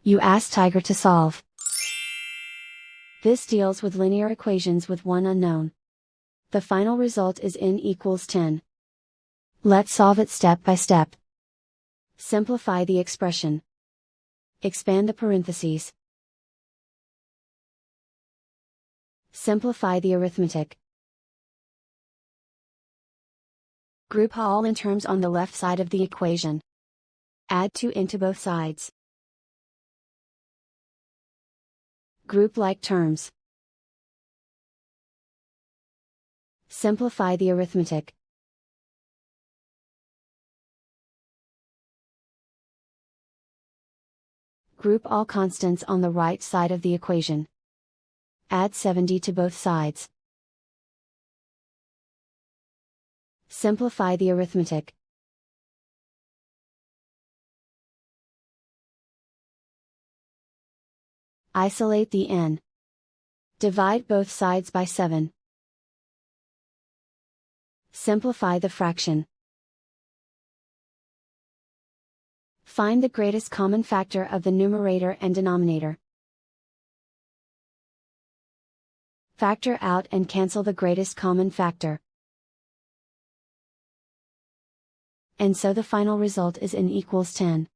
You ask Tiger to solve. This deals with linear equations with one unknown. The final result is n equals 10. Let's solve it step by step. Simplify the expression. Expand the parentheses. Simplify the arithmetic. Group all in terms on the left side of the equation. Add 2 into both sides. Group like terms. Simplify the arithmetic. Group all constants on the right side of the equation. Add 70 to both sides. Simplify the arithmetic. Isolate the n. Divide both sides by 7. Simplify the fraction. Find the greatest common factor of the numerator and denominator. Factor out and cancel the greatest common factor. And so the final result is n equals 10.